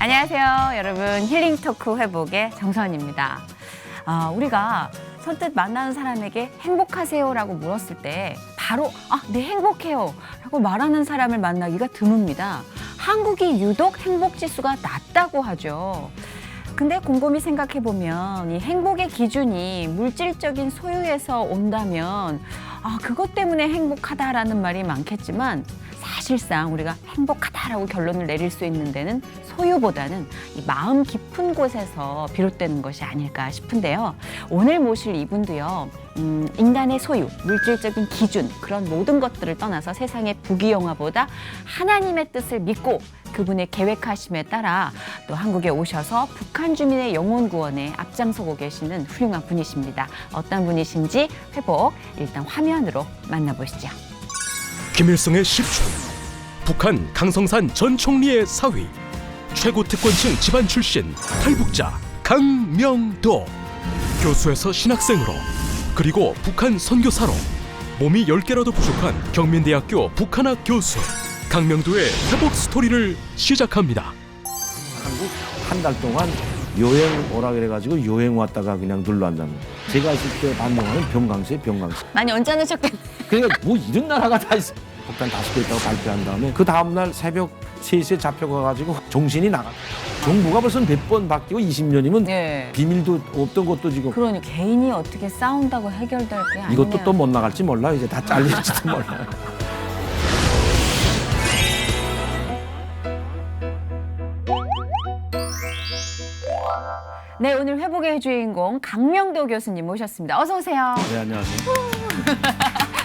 안녕하세요, 여러분. 힐링 토크 회복의 정선입니다. 우리가 선뜻 만나는 사람에게 행복하세요라고 물었을 때 바로 네, 행복해요 라고 말하는 사람을 만나기가 드뭅니다. 한국이 유독 행복 지수가 낮다고 하죠. 근데 곰곰이 생각해보면 이 행복의 기준이 물질적인 소유에서 온다면 그것 때문에 행복하다라는 말이 많겠지만 사실상 우리가 행복하다라고 결론을 내릴 수 있는 데는 소유보다는 이 마음 깊은 곳에서 비롯되는 것이 아닐까 싶은데요. 오늘 모실 이분도요. 인간의 소유, 물질적인 기준, 그런 모든 것들을 떠나서 세상의 부귀영화보다 하나님의 뜻을 믿고 그분의 계획하심에 따라 또 한국에 오셔서 북한 주민의 영혼 구원에 앞장서고 계시는 훌륭한 분이십니다. 어떤 분이신지 회복 일단 화면으로 만나보시죠. 김일성의 10촌, 북한 강성산 전 총리의 사위, 최고 특권층 집안 출신 탈북자 강명도, 교수에서 신학생으로 그리고 북한 선교사로 몸이 10개라도 부족한 경민대학교 북한학 교수 강명도의 회복 스토리를 시작합니다. 한국 한 달 동안 여행 오라 그래가지고 여행 왔다가 그냥 눌러 앉았는 거예요. 제가 있을 때 반영하는 병강세. 많이 언짢으셨겠네. 그러니까 뭐 이런 나라가 다 있어. 폭탄 5개 있다고 발표한 다음에 그 다음날 새벽 3시에 잡혀가가지고 정신이 나가. 정부가 벌써 몇 번 바뀌고 20년이면 네. 비밀도 없던 것도 지금. 그러니 개인이 어떻게 싸운다고 해결될 게 아니에요. 이것도 또 못 나갈지 몰라. 이제 다 잘릴지도 몰라. 네, 오늘 회복의 주인공 강명도 교수님 모셨습니다. 어서 오세요. 네, 안녕하세요.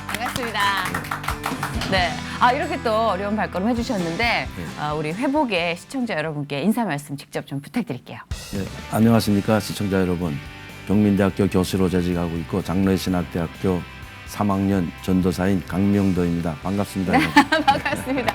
반갑습니다. 네, 이렇게 또 어려운 발걸음 해주셨는데 우리 회복의 시청자 여러분께 인사 말씀 직접 좀 부탁드릴게요. 네, 안녕하십니까 시청자 여러분. 경민대학교 교수로 재직하고 있고 장로신학대학교 3학년 전도사인 강명도입니다. 반갑습니다. 반갑습니다.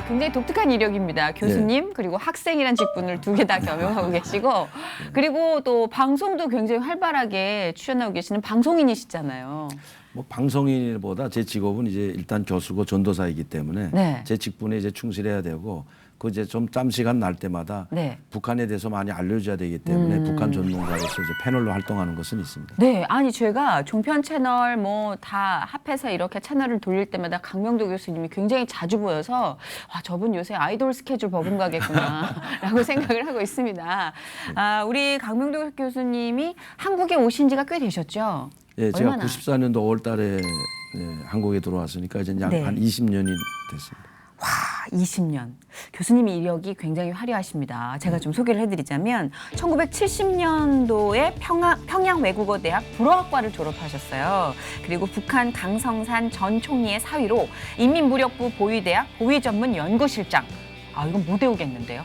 굉장히 독특한 이력입니다. 교수님 그리고 학생이란 직분을 2개 다 겸용하고 계시고 그리고 또 방송도 굉장히 활발하게 출연하고 계시는 방송인이시잖아요. 뭐 방송인보다 제 직업은 이제 일단 교수고 전도사이기 때문에 네. 제 직분에 이제 충실해야 되고 그 이제 좀 짬 시간 날 때마다 네. 북한에 대해서 많이 알려줘야 되기 때문에 북한 전문가로서 이제 패널로 활동하는 것은 있습니다. 네, 제가 종편 채널 뭐 다 합해서 이렇게 채널을 돌릴 때마다 강명도 교수님이 굉장히 자주 보여서 저분 요새 아이돌 스케줄 버금가겠구나라고 생각을 하고 있습니다. 우리 강명도 교수님이 한국에 오신 지가 꽤 되셨죠? 예, 제가 얼마나? 94년도 5월달에 한국에 들어왔으니까 이제 약 네. 한 20년이 됐습니다. 20년. 교수님의 이력이 굉장히 화려하십니다. 제가 좀 소개를 해드리자면 1970년도에 평양 외국어대학 불어학과를 졸업하셨어요. 그리고 북한 강성산 전 총리의 사위로 인민무력부 보위대학 보위전문연구실장. 이건 못 외우겠는데요.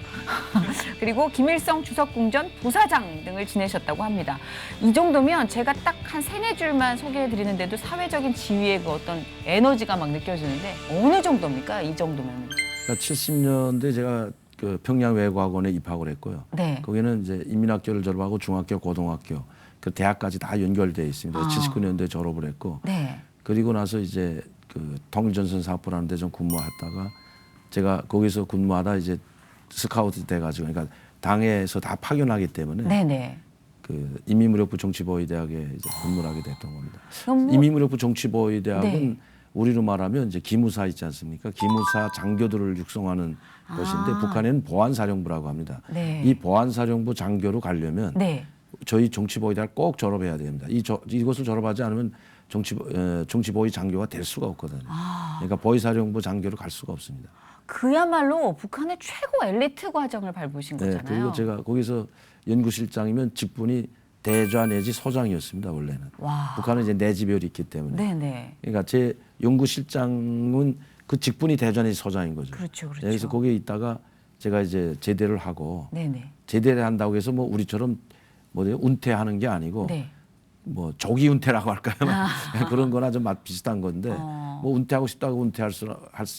그리고 김일성 주석궁전 부사장 등을 지내셨다고 합니다. 이 정도면 제가 딱 한 3-4줄만 소개해드리는데도 사회적인 지위의 그 어떤 에너지가 막 느껴지는데 어느 정도입니까? 이 정도면. 그러니까 70년대 제가 그 평양 외국어학원에 입학을 했고요. 네. 거기는 이제 인민학교를 졸업하고 중학교, 고등학교, 그 대학까지 다 연결되어 있습니다. 79년도에 졸업을 했고, 네. 그리고 나서 이제 그 통일전선 사업부라는 데 좀 근무했다가 제가 거기서 근무하다 이제 스카우트 돼가지고, 그러니까 당에서 다 파견하기 때문에 네네. 그 인민무력부 정치보위대학에 이제 근무를 하게 됐던 겁니다. 그럼 뭐- 인민무력부 정치보위대학은 네. 우리로 말하면 이제 기무사 있지 않습니까? 기무사 장교들을 육성하는 것인데 북한에는 보안사령부라고 합니다. 네. 이 보안사령부 장교로 가려면 네. 저희 정치보위대학 꼭 졸업해야 됩니다. 이것을 졸업하지 않으면 정치보위 장교가 될 수가 없거든요. 그러니까 보위사령부 장교로 갈 수가 없습니다. 그야말로 북한의 최고 엘리트 과정을 밟으신 네, 거잖아요. 그리고 제가 거기서 연구실장이면 직분이 대좌 내지 소장이었습니다. 원래는. 와. 북한은 이제 내지별이 있기 때문에. 네네. 그러니까 제 연구실장은 그 직분이 대좌 내지 소장인 거죠. 그렇죠, 그렇죠. 그래서 거기에 있다가 제가 이제 제대를 하고 네네. 제대를 한다고 해서 뭐 우리처럼 은퇴하는 게 아니고 네. 뭐 조기 은퇴라고 할까요? 그런 거나 좀 비슷한 건데 뭐 은퇴하고 싶다고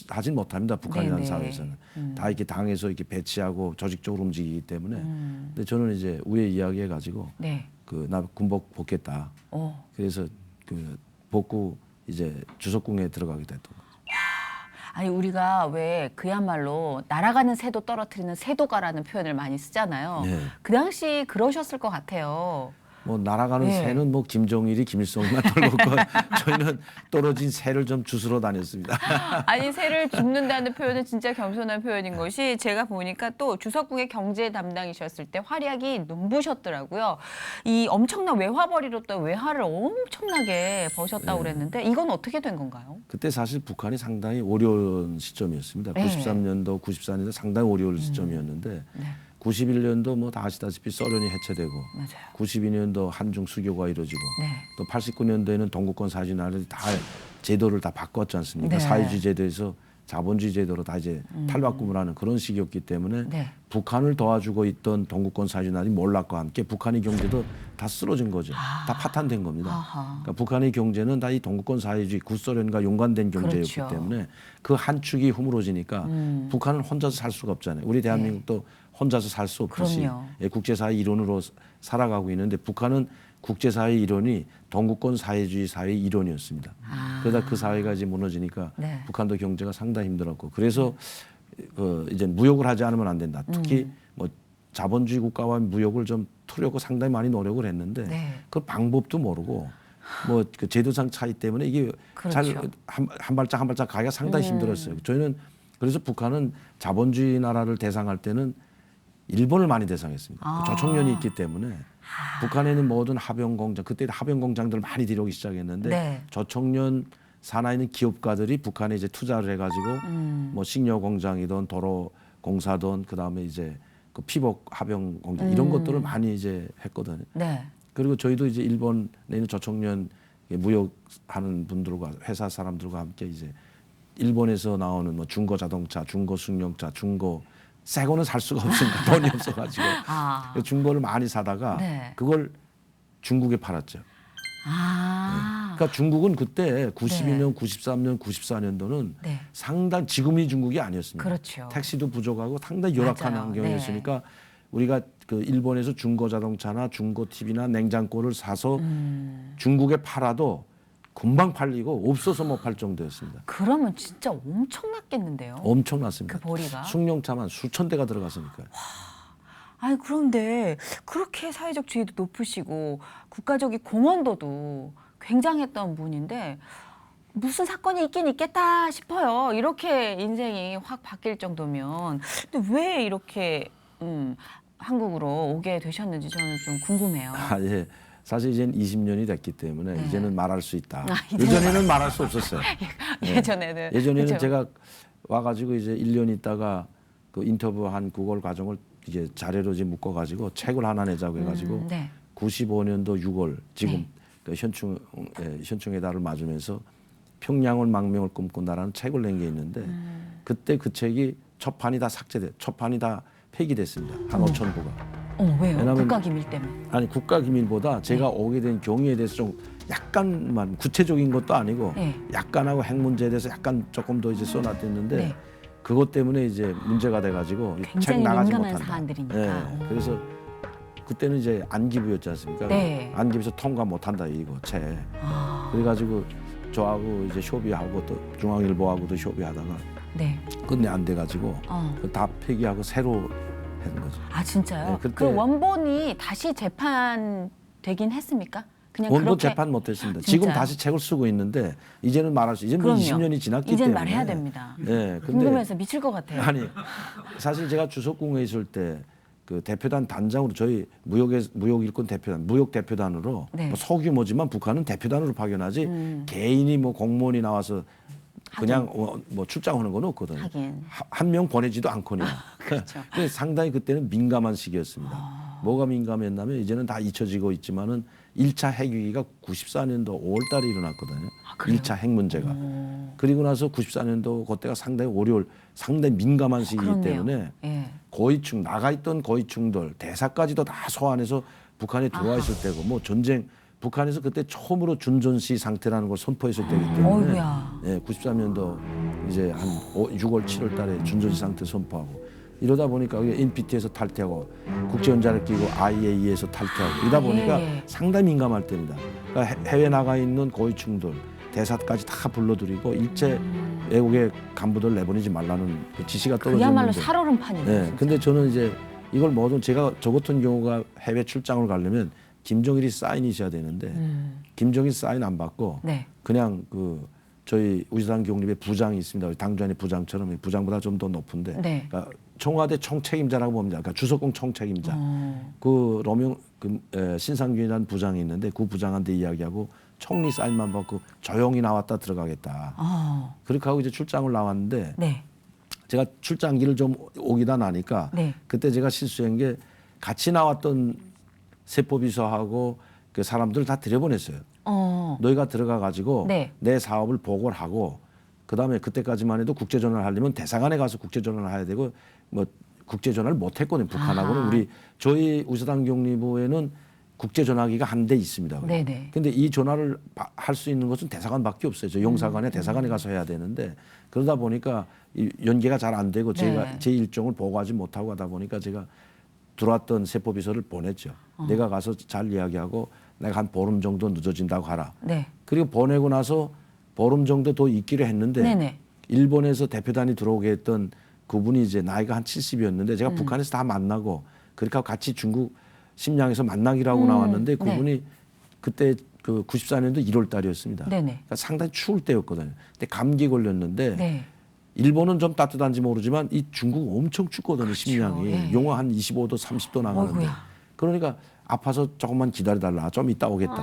하진 못합니다. 북한이라는 네네. 사회에서는 다 이렇게 당에서 이렇게 배치하고 조직적으로 움직이기 때문에. 근데 저는 이제 우회 이야기해 가지고 네. 나 군복 복겠다. 그래서 그 복구 이제 주석궁에 들어가게 됐던 거죠. 아니 우리가 왜 그야말로 날아가는 새도 떨어뜨리는 새도가라는 표현을 많이 쓰잖아요. 네. 그 당시 그러셨을 것 같아요. 뭐 날아가는 네. 새는 뭐 김정일이 김일성만 떨궜고 저희는 떨어진 새를 좀 주스러 다녔습니다. 아니 새를 줍는다는 표현은 진짜 겸손한 표현인 것이 제가 보니까 또 주석궁의 경제 담당이셨을 때 활약이 눈부셨더라고요. 이 엄청난 외화벌이로 또 외화를 엄청나게 버셨다고 그랬는데 이건 어떻게 된 건가요? 그때 사실 북한이 상당히 어려운 시점이었습니다. 네. 93년도, 94년도 상당히 어려운 시점이었는데 네. 91년도 뭐 다 아시다시피 소련이 해체되고 맞아요. 92년도 한중 수교가 이루어지고 네. 또 89년도에는 동구권 사진화를 다 제도를 다 바꿨지 않습니까? 네. 사회주의 제도에서 자본주의 제도로 다 이제 탈바꿈을 하는 그런 시기였기 때문에 네. 북한을 도와주고 있던 동구권 사진화이 몰락과 함께 북한의 경제도 다 쓰러진 거죠. 다 파탄된 겁니다. 아하. 그러니까 북한의 경제는 다 이 동구권 사회주의 구소련과 연관된 경제였기 그렇죠. 때문에 그 한 축이 허물어지니까 북한은 혼자서 살 수가 없잖아요. 우리 대한민국도 혼자서 살 수 없듯이 그럼요. 예, 국제사회 일원으로 살아가고 있는데 북한은 국제사회 일원이 동구권 사회주의 사회의 일원이었습니다. 그러다 그 사회가 이제 무너지니까 네. 북한도 경제가 상당히 힘들었고 그래서 이제 무역을 하지 않으면 안 된다. 특히 뭐 자본주의 국가와 무역을 좀 틀려고 상당히 많이 노력을 했는데 네. 그 방법도 모르고 뭐 그 제도상 차이 때문에 이게 그렇죠. 잘 한 발짝 한 발짝 가기가 상당히 힘들었어요. 저희는 그래서 북한은 자본주의 나라를 대상할 때는 일본을 많이 대상했습니다. 조총련이 있기 때문에 북한에는 모든 합병 공장 그때 합병 공장들을 많이 들여오기 시작했는데 네. 조총련 산하에 있는 기업가들이 북한에 이제 투자를 해가지고 뭐 식료 공장이든 도로 공사든 그 다음에 이제 그 피복 합병 공장 이런 것들을 많이 이제 했거든요. 네. 그리고 저희도 이제 일본에 있는 조총련 무역하는 분들과 회사 사람들과 함께 이제 일본에서 나오는 뭐 중고 자동차, 중고 승용차, 중고 새 거는 살 수가 없으니까 돈이 없어가지고 아. 중고를 많이 사다가 네. 그걸 중국에 팔았죠. 아. 그러니까 중국은 그때 92년, 네. 93년, 94년도는 네. 상당 지금의 중국이 아니었습니다. 그렇죠. 택시도 부족하고 상당히 열악한 맞아요. 환경이었으니까 우리가 그 일본에서 중고 자동차나 중고 TV나 냉장고를 사서 중국에 팔아도 금방 팔리고 없어서 못 팔 정도였습니다. 그러면 진짜 엄청났겠는데요. 엄청났습니다. 그 보리가. 승용차만 수천 대가 들어갔으니까요. 아니 그런데 그렇게 사회적 지위도 높으시고 국가적인 공헌도도 굉장했던 분인데 무슨 사건이 있긴 있겠다 싶어요. 이렇게 인생이 확 바뀔 정도면. 근데 왜 이렇게 한국으로 오게 되셨는지 저는 좀 궁금해요. 아, 예. 사실 이제는 20년이 됐기 때문에 네. 이제는 말할 수 있다. 이제는 예전에는 말할 수 없었어요. 예전에는. 예전에는 그쵸? 제가 와가지고 이제 1년 있다가 그 인터뷰한 그걸 과정을 이제 자료로 이제 묶어가지고 책을 하나 내자고 해가지고 네. 95년도 6월 지금 네. 그 현충의 달을 맞으면서 평양을 망명을 꿈꾼다라는 책을 낸 게 있는데 그때 그 책이 첫 판이 다 폐기됐습니다. 한 5천 부가. 왜요? 왜냐면- 국가기밀 때문에. 아니 국가기밀보다 제가 오게 된 경위에 대해서 좀 약간만 구체적인 것도 아니고 네. 약간하고 핵 문제에 대해서 약간 조금 더 이제 써놨댔는데 네. 그것 때문에 이제 문제가 돼가지고 책 굉장히 나가지 민감한 못한다. 사안들이니까. 네. 그래서 그때는 이제 안기부였지 않습니까? 네. 안기부에서 통과 못한다 이거 책. 아, 그래가지고 저하고 이제 쇼비하고 또 중앙일보하고도 쇼비하다가 네. 끝내 안 돼가지고 그다 폐기하고 새로 했는 거죠. 아 진짜요? 네, 그때- 그 원본이 다시 재판되긴 했습니까? 그냥 원본 그렇게 재판 못했습니다. 진짜요? 지금 다시 책을 쓰고 있는데 이제는 말할 수 이제 뭐 그럼요. 20년이 지났기 이젠 때문에 말해야 됩니다. 네, 근데 궁금해서 미칠 것 같아요. 아니 사실 제가 주석궁에 있을 때 그 대표단 단장으로 저희 무역 일꾼 대표단 무역 대표단으로 네. 뭐 소규모지만 북한은 대표단으로 파견하지 개인이 뭐 공무원이 나와서 그냥 뭐 출장하는 건 없거든요. 하긴. 한 명 보내지도 않거든요. 그렇죠. 근데 상당히 그때는 민감한 시기였습니다. 뭐가 민감했냐면 이제는 다 잊혀지고 있지만은 1차 핵위기가 94년도 5월 달에 일어났거든요. 그래요? 1차 핵 문제가. 그리고 나서 94년도 그때가 상당히 상당히 민감한 시기이기 그렇네요. 때문에 예. 고위층 나가 있던 고위층들 대사까지도 다 소환해서 북한에 들어와 있을 때고 뭐 전쟁 북한에서 그때 처음으로 준전시 상태라는 걸 선포했을 때이기 때문에 어이구야. 예, 93년도 이제 한 6월 7월 달에 준전시 상태 선포하고 이러다 보니까 NPT에서 탈퇴하고 국제연자를 끼고 IAEA에서 탈퇴하고 이러다 보니까 예. 상당히 민감할 때입니다. 그러니까 해외 나가 있는 고위층들 대사까지 다 불러들이고 일제 외국의 간부들 내보내지 말라는 그 지시가 떨어졌는데. 그야말로 살얼음판이네요. 네, 진짜. 근데 저는 이제 이걸 뭐든 제가 저 같은 경우가 해외 출장을 가려면 김정일이 사인이 있어야 되는데 김정일 사인 안 받고 네. 그냥 그 저희 우시당 경립의 부장이 있습니다. 당주안의 부장처럼 부장보다 좀 더 높은데 네. 그러니까 청와대 총책임자라고 봅니다. 그러니까 주석공 총책임자. 그 로명 신상균이라는 부장이 있는데 그 부장한테 이야기하고 총리 사인만 받고 조용히 나왔다 들어가겠다. 그렇게 하고 이제 출장을 나왔는데 네. 제가 출장기를 좀 오기다 나니까 네. 그때 제가 실수한 게 같이 나왔던 세포비서하고 그 사람들을 다 들여보냈어요. 너희가 들어가 가지고 네. 내 사업을 보고를 하고 그다음에 그때까지만 해도 국제전화를 하려면 대사관에 가서 국제전화를 해야 되고 뭐 국제전화를 못했거든요. 북한하고는 저희 우시당 경리부에는 국제전화기가 한 대 있습니다. 네네. 근데 이 전화를 할 수 있는 것은 대사관밖에 없어요. 저 용사관에 대사관에 가서 해야 되는데 그러다 보니까 이 연계가 잘 안 되고 제가 네. 제 일정을 보고하지 못하고 하다 보니까 제가 들어왔던 세포비서를 보냈죠. 내가 가서 잘 이야기하고 내가 한 보름 정도 늦어진다고 하라. 네. 그리고 보내고 나서 보름 정도 더 있기로 했는데 네네. 일본에서 대표단이 들어오게 했던 그분이 이제 나이가 한 70이었는데 제가 북한에서 다 만나고 그렇게 하고 같이 중국 심양에서 만나기로 하고 나왔는데 그분이 그때 그 94년도 1월 달이었습니다. 네네. 그러니까 상당히 추울 때였거든요. 근데 감기 걸렸는데 네. 일본은 좀 따뜻한지 모르지만 이 중국 엄청 춥거든요. 그렇죠. 심양이. 예. 영하 한 25도 30도 나가는데. 어이구야. 그러니까 아파서 조금만 기다려달라. 좀 이따 오겠다.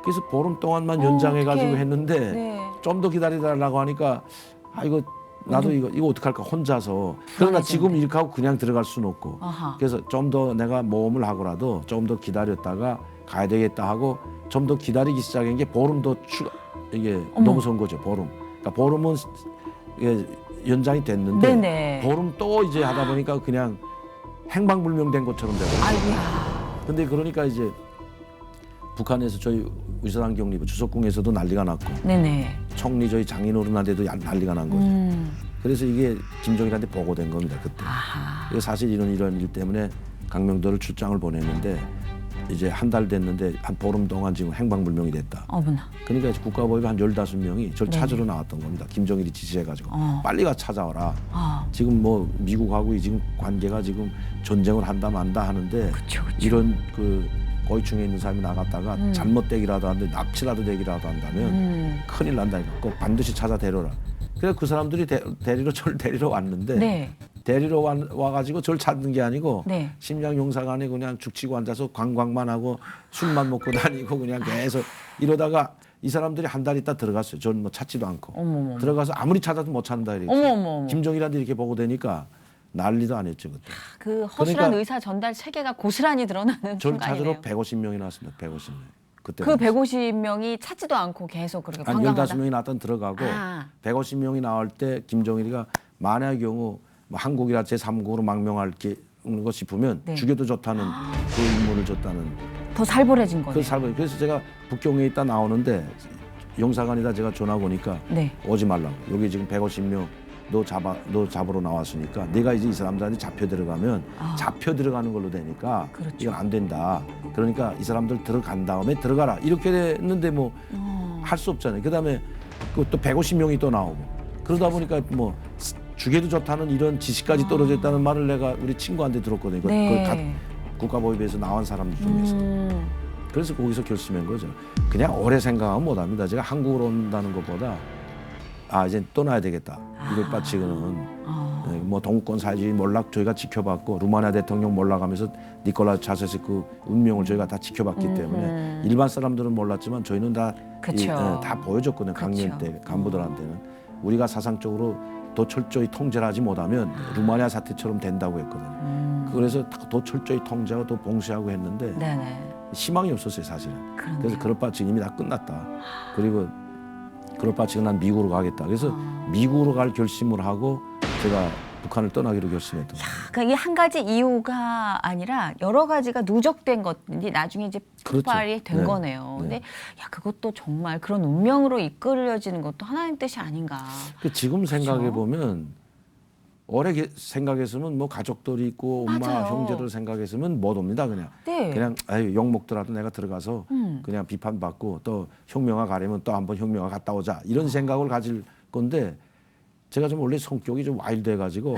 그래서 보름 동안만 어, 연장해가지고 어떡해. 했는데 네. 좀 더 기다려달라고 하니까 아 이거 나도 이거 어떡할까 혼자서. 그러나 지금 이렇게 하고 그냥 들어갈 수는 없고. 아하. 그래서 좀 더 내가 모험을 하고라도 좀 더 기다렸다가 가야 되겠다 하고 좀 더 기다리기 시작한 게 보름 더 이게 넘어선 거죠. 보름. 그러니까 보름은 이게 연장이 됐는데 네네. 보름 또 이제 하다 보니까 그냥 행방불명된 것처럼 되고. 아이고야. 근데 그러니까 이제 북한에서 저희 우시당 경리부 주석궁에서도 난리가 났고 네네. 총리 저희 장인어른한테도 난리가 난 거죠. 그래서 이게 김정일한테 보고된 겁니다. 그때. 아하. 이게 사실 이런 일 때문에 강명도를 출장을 보냈는데 이제 한 달 됐는데 한 보름 동안 지금 행방불명이 됐다. 어머나. 그러니까 이제 국가보위부 한 15명이 저를 네. 찾으러 나왔던 겁니다. 김정일이 지시해가지고 빨리 가 찾아와라. 아. 지금 뭐 미국하고 지금 관계가 지금 전쟁을 한다 만다 하는데 그쵸. 이런 그 고위층에 있는 사람이 나갔다가 잘못되기라도 하는데 납치라도 되기라도 한다면 큰일 난다니까. 꼭 반드시 찾아 데려라. 그래서 그 사람들이 저를 데리러 왔는데 네. 데리러 와가지고 저를 찾는 게 아니고 네. 심장 용사관에 그냥 죽치고 앉아서 관광만 하고 술만 먹고 다니고 그냥 계속 이러다가 이 사람들이 한 달 있다 들어갔어요. 저는 뭐 찾지도 않고 어머머. 들어가서 아무리 찾아도 못 찾는다 이랬죠. 어머머. 김정일한테 이렇게 보고 되니까 난리도 안 했죠 그때. 그 허술한 그러니까 의사 전달 체계가 고스란히 드러나는 저를 찾으러 순간이네요. 150명이 나왔습니다. 150명. 그때 그 150명이 찾지도 않고 계속 그렇게 한 관광하다. 15명이 나왔던 들어가고 아. 150명이 나올 때 김정일이가 만약의 경우 뭐 한국이라 제3국으로 망명할 거 싶으면 네. 죽여도 좋다는 그 임무를 줬다는 더 살벌해진 거네요. 그래서 제가 북경에 있다 나오는데 영사관에다 제가 전화 오니까 네. 오지 말라고. 여기 지금 150명 너 잡으러 나왔으니까 네가 이제 이 사람들한테 잡혀 들어가면 잡혀 들어가는 걸로 되니까 그렇죠. 이건 안 된다. 그러니까 이 사람들 들어간 다음에 들어가라. 이렇게 했는데 뭐 할 수 없잖아요. 그다음에 또 150명이 또 나오고 그러다 보니까 뭐 죽여도 좋다는 이런 지시까지 떨어져 있다는 말을 내가 우리 친구한테 들었거든요. 네. 국가보위부에서 나온 사람들 중에서. 그래서 거기서 결심한 거죠. 그냥 오래 생각하면 못합니다. 제가 한국으로 온다는 것보다 이제 떠나야 되겠다. 이걸 바치고는 뭐 동구권 사회주의 몰락 저희가 지켜봤고 루마니아 대통령 몰락하면서 니콜라 차세스크 운명을 저희가 다 지켜봤기 때문에 일반 사람들은 몰랐지만 저희는 다 그쵸. 다 보여줬거든요. 강연 때 간부들한테는 우리가 사상적으로 더 철저히 통제를 하지 못하면 루마니아 사태처럼 된다고 했거든요. 그래서 더 철저히 통제하고 더 봉쇄하고 했는데 네네. 희망이 없었어요 사실은. 그렇네요. 그래서 그럴 바치는 이미 다 끝났다. 그리고 그럴 바치는 난 미국으로 가겠다. 그래서 미국으로 갈 결심을 하고 제가 북한을 떠나기로 결심했던 거예요. 그러니까 이게 한 가지 이유가 아니라 여러 가지가 누적된 것들이 나중에 이제 폭발이 그렇죠. 된 네. 거네요. 네. 근데 야 그것도 정말 그런 운명으로 이끌려지는 것도 하나님 뜻이 아닌가. 지금 생각해 보면 오래 생각했으면 뭐 가족들이 있고 엄마 맞아요. 형제들 생각했으면 못 옵니다 그냥. 네. 그냥 아유, 욕 먹더라도 내가 들어가서 그냥 비판받고 또 혁명화 가려면 또 한번 혁명화 갔다 오자 이런 생각을 가질 건데 제가 좀 원래 성격이 좀 와일드해가지고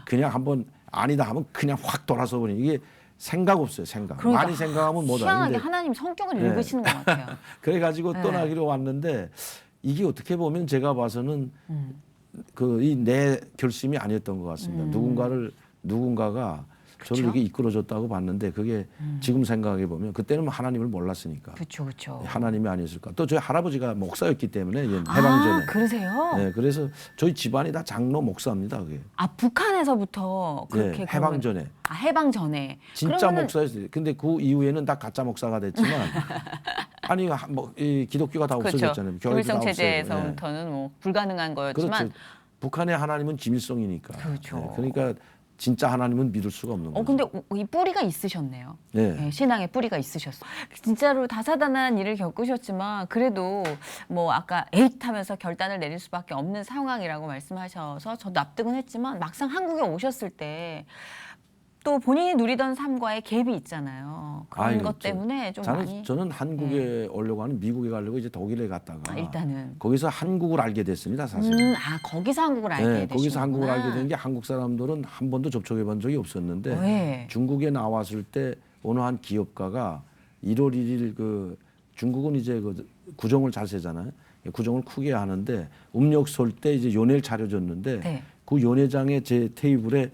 그냥 한번 아니다 하면 그냥 확 돌아서 버리니 이게 생각 없어요 생각. 그러니까 많이 생각하면 못 희한하게 와는데 하나님 성격을 네. 읽으시는 것 같아요. 그래가지고 네. 떠나기로 왔는데 이게 어떻게 보면 제가 봐서는 그 이 내 결심이 아니었던 것 같습니다. 누군가가 저를 그쵸? 이렇게 이끌어줬다고 봤는데 그게 지금 생각해 보면 그때는 하나님을 몰랐으니까 그렇죠, 그렇죠. 하나님이 아니었을까. 또 저희 할아버지가 목사였기 때문에 해방전에. 아, 그러세요? 네, 그래서 저희 집안이 다 장로 목사입니다. 그게. 아, 북한에서부터 그렇게 네, 해방 전에. 아, 해방 전에. 진짜 그러면은 목사였어요. 근데 그 이후에는 다 가짜 목사가 됐지만 아니 이 기독교가 다 그렇죠. 없어졌잖아요. 교회도 김일성 다 없어지고. 네. 체제에서부터는 뭐 불가능한 거였지만 그렇죠. 북한의 하나님은 김일성이니까. 그렇죠. 네, 그러니까 진짜 하나님은 믿을 수가 없는 거예요. 근데 이 뿌리가 있으셨네요. 네. 네, 신앙의 뿌리가 있으셨어요. 진짜로 다사다난한 일을 겪으셨지만 그래도 뭐 아까 에잇 하면서 결단을 내릴 수밖에 없는 상황이라고 말씀하셔서 저도 납득은 했지만 막상 한국에 오셨을 때 또 본인이 누리던 삶과의 갭이 있잖아요. 그런 아이고, 것 때문에 좀 많이 저는 한국에 오려고 하는 미국에 가려고 이제 독일에 갔다가 일단은 거기서 한국을 알게 됐습니다. 사실. 거기서 한국을 알게 되셨구나. 거기서 한국을 알게 된 게 한국 사람들은 한 번도 접촉해 본 적이 없었는데 네. 중국에 나왔을 때 어느 한 기업가가 1월 1일 그 중국은 이제 그 구정을 잘 세잖아요. 구정을 크게 하는데 음력 설 때 이제 연회를 차려줬는데 네. 그 연회장에 제 테이블에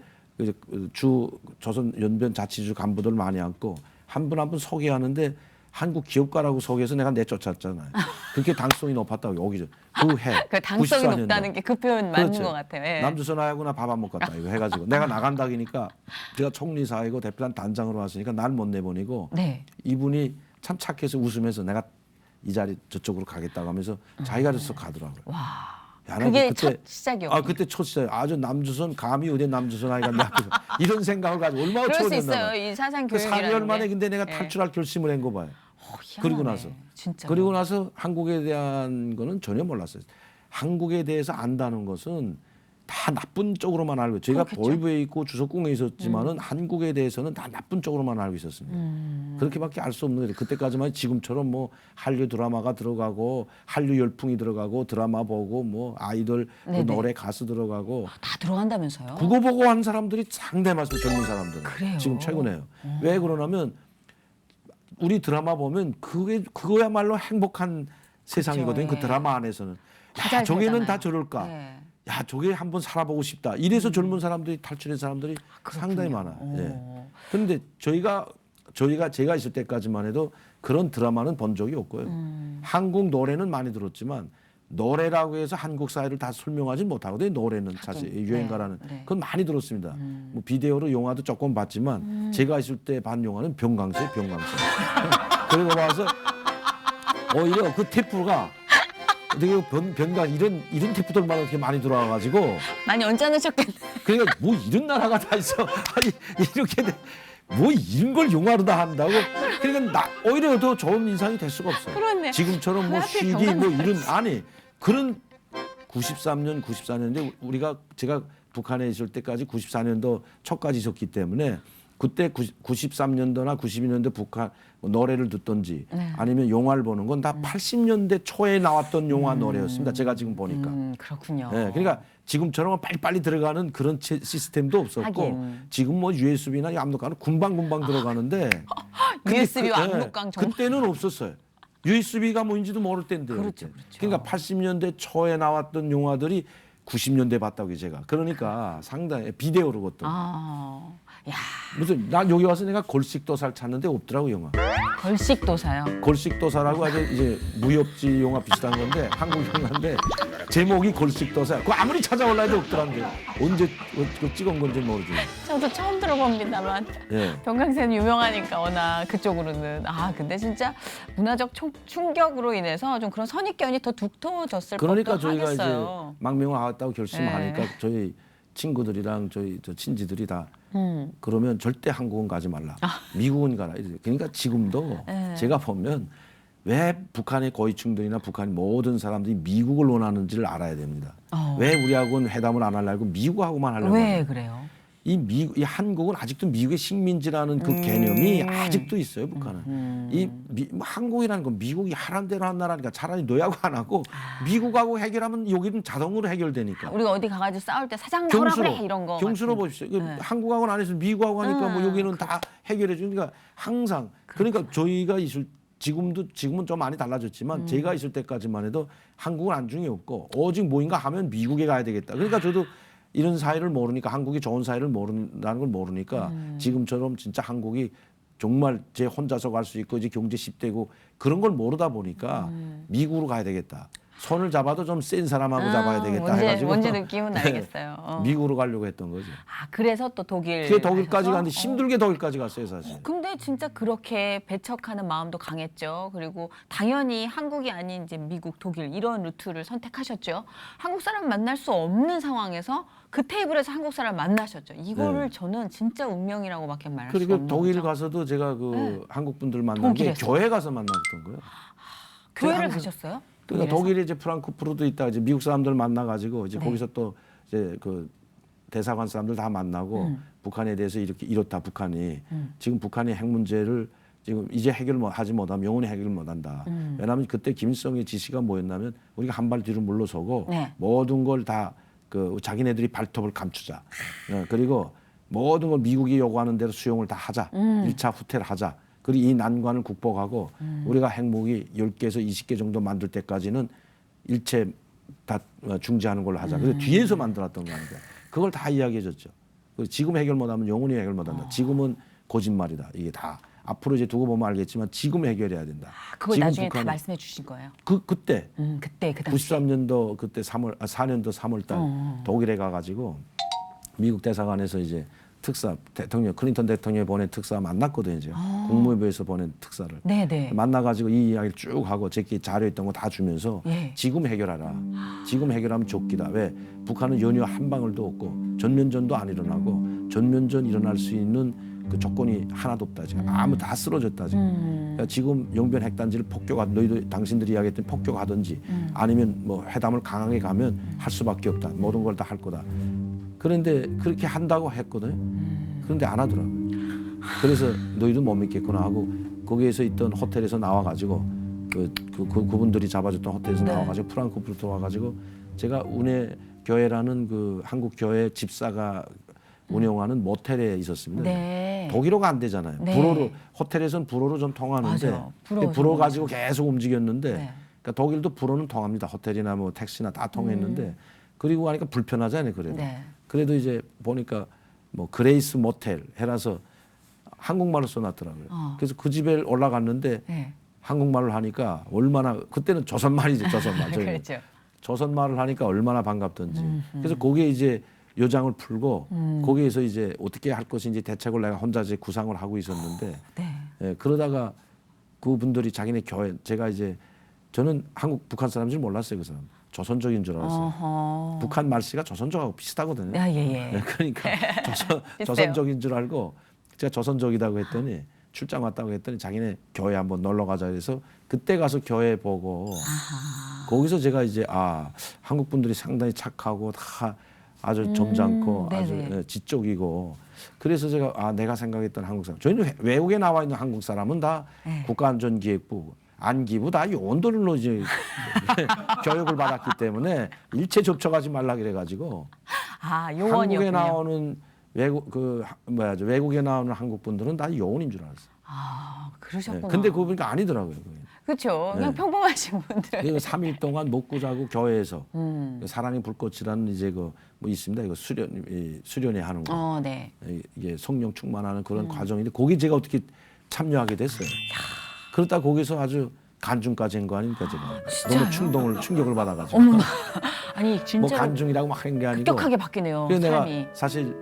주 조선 연변 자치주 간부들 많이 앉고 한 분 한 분 소개하는데 한국 기업가라고 소개해서 내가 내쫓았잖아요. 그렇게 당성이 높았다고 여기서 그 해. 그 당성이 94년도. 높다는 게 그 표현 맞는 그렇죠. 것 같아요. 예. 남조선하고나 밥 안 먹겠다 이거 해가지고 내가 나간다기니까 제가 총리사이고 대표단 단장으로 왔으니까 날 못 내보내고 네. 이분이 참 착해서 웃으면서 내가 이 자리 저쪽으로 가겠다고 하면서 자기가 그래서 가더라고요. 와. 야, 나 그게 그때- 첫 시작이었군요. 그때 첫 시작. 아주 남조선 감히 어디 남조선 아이가 내 앞에서 이런 생각을 가지고 얼마나 그럴 수 초연했나 있어요. 봐요. 이 사상 그 교육이라는 4개월 만에 게. 근데 내가 예. 탈출할 결심을 한 거 봐요. 희한하네. 그리고 나서. 진짜. 그리고 나서 한국에 대한 거는 전혀 몰랐어요. 한국에 대해서 안다는 것은 다 나쁜 쪽으로만 알고 제가 그렇겠죠. 보이부에 있고 주석궁에 있었지만은 한국에 대해서는 다 나쁜 쪽으로만 알고 있었습니다. 그렇게밖에 알 수 없는 거예요. 그때까지만 지금처럼 뭐 한류 드라마가 들어가고 한류 열풍이 들어가고 드라마 보고 뭐 아이돌 그 네네. 노래 가수 들어가고 다 들어간다면서요? 그거 보고 한 사람들이 상당히 많습니다. 젊은 사람들은. 그래요? 지금 최근에요. 왜 그러냐면 우리 드라마 보면 그거야말로 행복한 세상이거든요. 그 예. 드라마 안에서는. 다 야, 잘 저게는 살잖아요. 다 저럴까? 예. 야, 저게 한번 살아보고 싶다. 이래서 젊은 사람들이 탈출한 사람들이 상당히 많아요. 예. 오. 그런데 제가 있을 때까지만 해도 그런 드라마는 본 적이 없고요. 한국 노래는 많이 들었지만 노래라고 해서 한국 사회를 다 설명하지 못하거든요. 노래는 사실 유행가라는 네, 네. 그건 많이 들었습니다. 뭐 비디오로 영화도 조금 봤지만 제가 있을 때 반 영화는 병강세. 그리고 와서 오히려 그 테이프가 되게 변강 이런 테이프들만 이렇게 많이 들어와가지고 많이 언짢으셨겠네. 그러니까 뭐 이런 나라가 다 있어. 아니 이렇게 뭐 이런 걸 영화로 다 한다고. 그러니까 오히려 더 좋은 인상이 될 수가 없어요. 그렇네. 지금처럼 뭐 왜 하필 CD 뭐 경상도에서. 이런 아니 그런 93년, 94년인데 제가 북한에 있을 때까지 94년도 초까지 있었기 때문에 그때 93년도나 92년도 북한 노래를 듣던지 아니면 영화를 보는 건 다 80년대 초에 나왔던 영화 노래였습니다. 제가 지금 보니까. 그렇군요. 예, 그러니까 지금처럼 빨리빨리 들어가는 그런 시스템도 없었고 하긴. 지금 뭐 USB나 압록강은 금방 들어가는데 근데 USB와 압록강 정말. 그때는 없었어요. USB가 뭔지도 모를 때인데요. 그렇죠, 그때. 그렇죠. 그러니까 80년대 초에 나왔던 영화들이 90년대 봤다고 제가. 그러니까 상당히 비데오로 그것도. 아, 야, 무슨 난 여기 와서 내가 골식도사를 찾는데 없더라고 영화. 걸식도사요. 골식도사라고 아주 이제 무협지 영화 비슷한 건데 한국 영화인데 제목이 골식도사. 그거 아무리 찾아올라 해도 없더란데 언제 그거 찍은 건지 모르지. 저도 처음 들어봅니다만 예. 병강세는 유명하니까 워낙 그쪽으로는. 근데 진짜 문화적 충격으로 인해서 좀 그런 선입견이 더 두터워졌을 그러니까 법도 저희가 하겠어요. 이제 망명하겠다고 결심하니까 네. 저희 친구들이랑 저 친지들이 다 그러면 절대 한국은 가지 말라. 미국은 가라. 그러니까 지금도 네. 제가 보면 왜 북한의 고위층들이나 북한 모든 사람들이 미국을 원하는지를 알아야 됩니다. 왜 우리하고는 회담을 안 하려고 미국하고만 하려고 왜 하냐. 그래요? 이 한국은 아직도 미국의 식민지라는 그 개념이 아직도 있어요, 북한은. 한국이라는 건 미국이 하라는 대로 한 나라니까 차라리 너하고 안 하고 미국하고 해결하면 여기는 자동으로 해결되니까. 우리가 어디 가가지고 싸울 때 사장 나오라 그래 이런 거. 경수로 같은. 보십시오. 한국하고는 안 해서 미국하고 하니까 뭐 여기는 다 해결해 주니까 항상 그러니까 저희가 지금은 좀 많이 달라졌지만 제가 있을 때까지만 해도 한국은 안중에 없고 오직 뭐인가 하면 미국에 가야 되겠다. 그러니까 저도 이런 사회를 모르니까 한국이 좋은 사회를 모른다는 걸 모르니까 지금처럼 진짜 한국이 정말 제 혼자서 갈 수 있고 이제 경제 10대고 그런 걸 모르다 보니까 미국으로 가야 되겠다. 손을 잡아도 좀 센 사람하고 잡아야 되겠다 해가지고 뭔지 느낌은 알겠어요. 미국으로 가려고 했던 거죠. 그래서 또 독일. 그게 독일까지 가셔서? 갔는데 힘들게 독일까지 갔어요 사실. 근데 진짜 그렇게 배척하는 마음도 강했죠. 그리고 당연히 한국이 아닌 이제 미국, 독일 이런 루트를 선택하셨죠. 한국 사람 만날 수 없는 상황에서 그 테이블에서 한국 사람 만나셨죠. 이거를 네. 저는 진짜 운명이라고밖에 말할 수 그리고 없는 독일 거죠. 가서도 제가 한국 분들 만난 게 독일에서. 교회 가서 만났던 거예요. 교회를 항상- 가셨어요? 그러니까 독일에서? 독일에 이제 프랑크푸르트 있다 이제 미국 사람들 만나가지고 이제 네. 거기서 또 이제 그 대사관 사람들 다 만나고 북한에 대해서 이렇다 북한이 지금 북한의 핵 문제를 지금 이제 해결 하지 못하면 영원히 해결 못한다. 왜냐하면 그때 김일성의 지시가 뭐였냐면 우리가 한 발 뒤로 물러서고 네. 모든 걸 다 그 자기네들이 발톱을 감추자. 그리고 모든 걸 미국이 요구하는 대로 수용을 다 하자. 1차 후퇴를 하자. 그리고 이 난관을 극복하고 우리가 핵무기 10개에서 20개 정도 만들 때까지는 일체 다 중지하는 걸로 하자. 그래서 뒤에서 만들었던 거니까 그걸 다 이야기해 줬죠. 지금 해결 못하면 영원히 해결 못한다. 지금은 거짓말이다. 이게 다 앞으로 이제 두고 보면 알겠지만 지금 해결해야 된다. 그걸 지금 나중에 다 북한은 말씀해 주신 거예요. 그때 그때 그 당시. 93년도 그때 4년도 3월달 독일에 가가지고 미국 대사관에서 이제 특사 대통령 클린턴 대통령이 보낸 특사 만났거든요. 이제 국무부에서 보낸 특사를 네네. 만나가지고 이 이야기를 쭉 하고 제게 자료 있던 거 다 주면서 예. 지금 해결하라. 지금 해결하면 좋기다. 왜 북한은 연유 한 방울도 없고 전면전도 안 일어나고 전면전 일어날 수 있는 그 조건이 하나도 없다. 지금 아무 다 쓰러졌다 지금. 그러니까 지금 영변 핵단지를 너희들 당신들이 이야기했던 폭격하든지 아니면 뭐 회담을 강하게 가면 할 수밖에 없다. 모든 걸 다 할 거다. 그런데 그렇게 한다고 했거든요. 그런데 안 하더라고요. 그래서 너희도 못 믿겠구나 하고 거기에서 있던 호텔에서 나와가지고 그분들이 잡아줬던 호텔에서 네. 나와가지고 프랑크푸르트 와가지고 제가 운해 교회라는 그 한국 교회 집사가 운영하는 모텔에 있었습니다. 네. 독일어가 안 되잖아요. 네. 불어로 호텔에서는 불어로 좀 통하는데 맞아요. 불어 불어 가지고 계속 움직였는데 네. 그러니까 독일도 불어는 통합니다. 호텔이나 뭐 택시나 다 통했는데 그리고 가니까 불편하잖아요. 그래도 네. 그래도 이제 보니까 뭐 그레이스 모텔 해라서 한국말로 써놨더라고요. 그래서 그 집에 올라갔는데 네. 한국말을 하니까 얼마나 그때는 조선말이죠. 조선말. 저희는. 그렇죠. 조선말을 하니까 얼마나 반갑던지. 그래서 거기에 이제 요장을 풀고 거기에서 이제 어떻게 할 것인지 대책을 내가 혼자 이제 구상을 하고 있었는데 네. 예, 그러다가 그분들이 자기네 교회 제가 이제 저는 북한 사람인 줄 몰랐어요. 그 사람. 조선족인 줄 알았어요. 어허. 북한 말씨가 조선족하고 비슷하거든요. 아, 예. 예, 그러니까 조선족인 줄 알고 제가 조선족이라고 했더니 출장 왔다고 했더니 자기네 교회 한번 놀러 가자 해서 그때 가서 교회 보고 거기서 제가 이제 한국 분들이 상당히 착하고 다 아주 점잖고 아주 네네. 예, 지적이고 그래서 제가 내가 생각했던 한국 사람 저희는 외국에 나와 있는 한국 사람은 다 네. 국가안전기획부 안기부 다 요원들로 이제 교육을 받았기 때문에 일체 접촉하지 말라 그래가지고 요원이었군요. 한국에 나오는 외국에 나오는 한국 분들은 다 요원인 줄 알았어요. 그러셨구나. 근데 그거 보니까 아니더라고요. 그렇죠. 그냥 네. 평범하신 분들. 그리고 3일 동안 먹고 자고 교회에서 사랑의 불꽃이라는 이제 뭐 있습니다. 이거 수련회 하는 거. 네. 이게 성령 충만하는 그런 과정인데 거기 제가 어떻게 참여하게 됐어요. 그러다 거기서 아주 간중까지 한 거 아닙니까 제가. 너무 충격을 받아가지고. 어머나. 아니 뭐 진짜 간중이라고 막 한 게 아니고. 급격하게 바뀌네요. 그래서 내가 사람이. 사실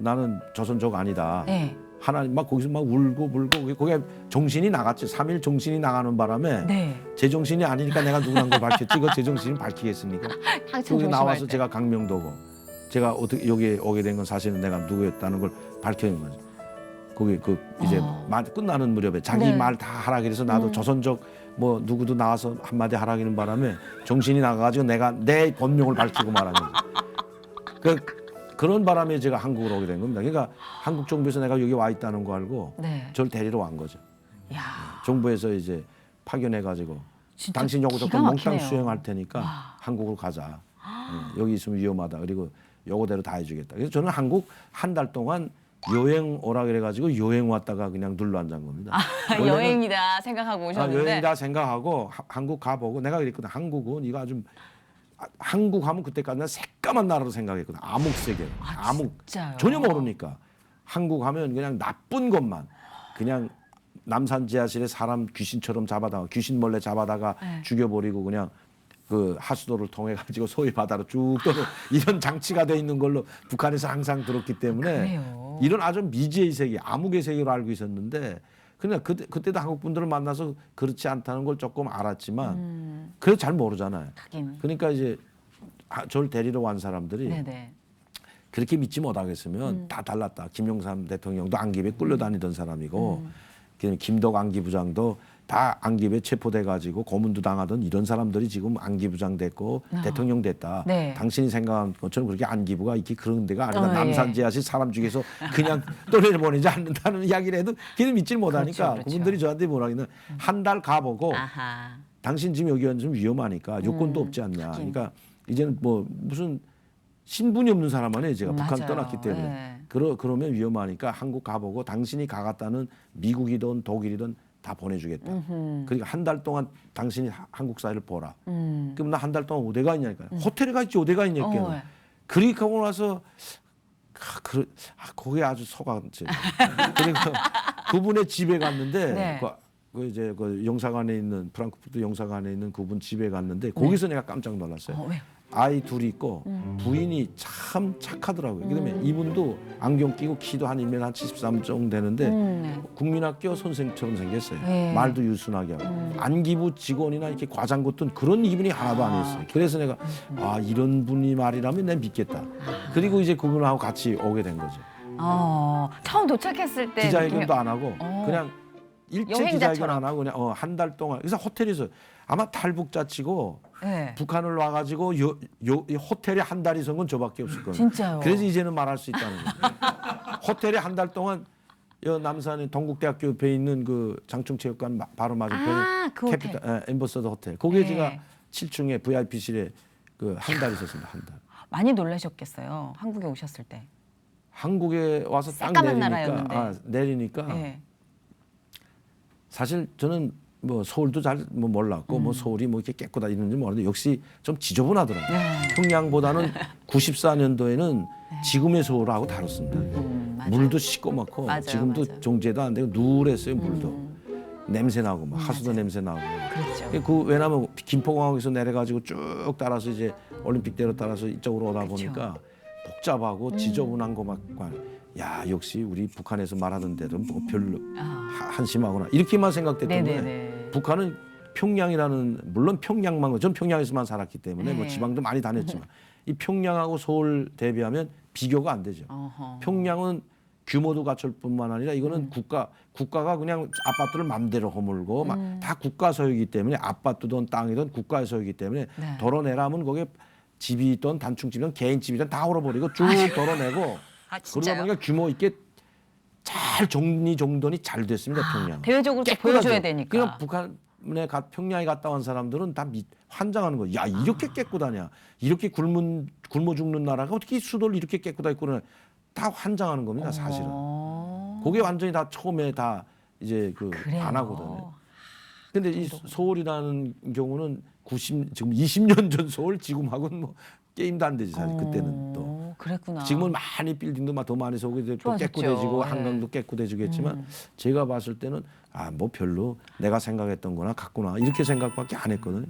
나는 조선족 아니다. 네. 하나님 막 거기서 막 울고 거기에 정신이 나갔죠. 3일 정신이 나가는 바람에 네. 제 정신이 아니니까 내가 누구란 걸 밝혔지. 이거 제 정신을 밝히겠습니까? 항상 여기 나와서 조심할 때. 제가 강명도고 제가 어떻게 여기 오게 된 건 사실은 내가 누구였다는 걸 밝혀낸 거죠. 거기 이제 말 끝나는 무렵에 자기 네. 말 다 하라 그래서 나도 조선족 뭐 누구도 나와서 한마디 하라기는 바람에 정신이 나가가지고 내가 내 본명을 밝히고 말하는 그런 바람에 제가 한국으로 오게 된 겁니다. 그러니까 한국 정부에서 내가 여기 와 있다는 거 알고 네. 저를 데리러 간 거죠. 야, 정부에서 이제 파견해가지고 진짜 당신 요거 기가 조건 몽땅 막히네요. 수행할 테니까 한국으로 가자. 여기 있으면 위험하다. 그리고 요거대로 다 해주겠다. 그래서 저는 한국 한 달 동안 여행 오라 그래가지고 여행 왔다가 그냥 눌러 앉은 겁니다. 원래는 여행이다 생각하고 오셨는데 여행이다 생각하고 한국 가보고 내가 그랬거든. 한국은 이거 아주 한국 하면 그때까지는 새까만 나라로 생각했거든. 암흑 세계. 암흑. 진짜요? 전혀 모르니까. 한국 하면 그냥 나쁜 것만. 그냥 남산 지하실에 사람 귀신처럼 잡아다가 귀신 몰래 잡아다가 네. 죽여버리고 그냥 그 하수도를 통해 가지고 소위 바다로 쭉 떠는 이런 장치가 돼 있는 걸로 북한에서 항상 들었기 때문에 그래요? 이런 아주 미지의 세계, 암흑의 세계로 알고 있었는데 그냥 그때도 한국 분들을 만나서 그렇지 않다는 걸 조금 알았지만 그래도 잘 모르잖아요. 하긴. 그러니까 이제 저를 데리러 온 사람들이 네네. 그렇게 믿지 못하겠으면 다 달랐다. 김영삼 대통령도 안기부에 끌려다니던 사람이고 김덕 안기부장도 다 안기부에 체포돼 가지고 고문도 당하던 이런 사람들이 지금 안기부장 됐고 대통령 됐다. 네. 당신이 생각한 것처럼 그렇게 안기부가 이렇게 그런 데가 아니다. 예. 남산지하실 사람 중에서 그냥 떠내보내지 않는다는 이야기를 해도 걔는 믿지를 못하니까 그렇죠. 그분들이 저한테 뭐라 하냐면 한 달 가보고 아하. 당신 지금 여기 와서 좀 위험하니까 요건도 없지 않냐. 그러니까 이제는 뭐 무슨 신분이 없는 사람만 해 제가 북한 맞아요. 떠났기 때문에 네. 그러면 위험하니까 한국 가보고 당신이 가갔다는 미국이든 독일이든 다 보내주겠다. 그러니까 한 달 동안 당신이 한국 사회를 보라. 그럼 나 한 달 동안 어디가 있냐니까. 호텔에 가 있지 어디가 있냐. 네. 그러니까 하고 나서 거기에 아주 속았지. 그러니까 그분의 집에 갔는데 네. 그 이제 그 영사관에 있는 프랑크푸르트 영사관에 있는 그분 집에 갔는데 거기서 내가 깜짝 놀랐어요. 왜? 아이 둘이 있고 부인이 참 착하더라고요. 그다음에 이분도 안경 끼고 키도 한 1m 한 73 정도 되는데 네. 국민학교 선생처럼 생겼어요. 네. 말도 유순하게 하고 안기부 직원이나 이렇게 과장 같은 그런 기분이 하나도 아니었어요. 그래서 내가 이런 분이 말이라면 내가 믿겠다. 그리고 이제 그분하고 같이 오게 된 거죠. 처음 도착했을 때 기자회견도 안 하고 그냥 일체 기자회견 여행자처럼. 안 하고 그냥 한 달 동안 그래서 호텔에서 아마 탈북자치고 네. 북한을 와가지고 이 호텔에 한 달 있은 건 저밖에 없을 거예요. 진짜요? 그래서 이제는 말할 수 있다는 거예요. 호텔에 한 달 동안 여 남산에 동국대학교 옆에 있는 그 장충체육관 바로 맞은편에 그 호텔. 캐피탈 엠버서더 호텔. 거기에 네. 제가 7층에 VIP실에 그 한 달 있었습니다. 한 달. 많이 놀라셨겠어요. 한국에 오셨을 때. 한국에 와서 딱 새까만 내리니까 나라였는데. 내리니까 네. 사실 저는 뭐 서울도 잘 뭐 몰랐고 뭐 서울이 뭐 이렇게 깨끗하다 이런지 모르는데 역시 좀 지저분하더라고요. 네. 평양보다는 94년도에는 지금의 서울하고 다릅니다. 맞아요. 물도 시꺼멓고 맞아요, 지금도 맞아요. 정제도 안 되고 누랬어요 물도. 냄새 나고 막 하수도 냄새 나고. 그렇죠. 그 왜냐하면 김포공항에서 내려가지고 쭉 따라서 이제 올림픽대로 따라서 이쪽으로 오다 보니까 복잡하고 지저분한 거막 야 역시 우리 북한에서 말하던 대로 뭐 별로 한심하구나 이렇게만 생각됐던 거예요. 네네네. 북한은 평양이라는 물론 평양만 전 평양에서만 살았기 때문에 뭐 네. 지방도 많이 다녔지만 이 평양하고 서울 대비하면 비교가 안 되죠. 어허. 평양은 규모도 갖출 뿐만 아니라 이거는 국가가 그냥 아파트를 맘대로 허물고 다 국가 소유이기 때문에 아파트든 땅이든 국가의 소유이기 때문에 네. 덜어내라면 거기에 집이 있던 단층집이든 개인집이든 다 헐어버리고 쭉 덜어내고 그러다 진짜요? 보니까 규모 있게 잘 정리정돈이 잘 됐습니다. 평양. 대외적으로 또 깨끗하죠. 보여줘야 되니까. 그러니까 북한에 평양에 갔다 온 사람들은 다 환장하는 거예요. 야 이렇게 깨끗하냐? 이렇게 굶어 죽는 나라가 어떻게 수도를 이렇게 깨끗하게 꾸려내? 다 환장하는 겁니다. 사실은. 그게 완전히 다 처음에 다 이제 그래요. 안 하거든요. 근데 이 서울이라는 경우는 지금 20년 전 서울 지금하고는 뭐 게임도 안 되지 사실 그때는 또. 그랬구나. 지금은 많이 빌딩도 더 많이 서고 이제 또 좋아졌죠. 깨끗해지고 네. 한강도 깨끗해지겠지만 제가 봤을 때는 뭐 별로 내가 생각했던 거나 같구나 이렇게 생각밖에 안 했거든요.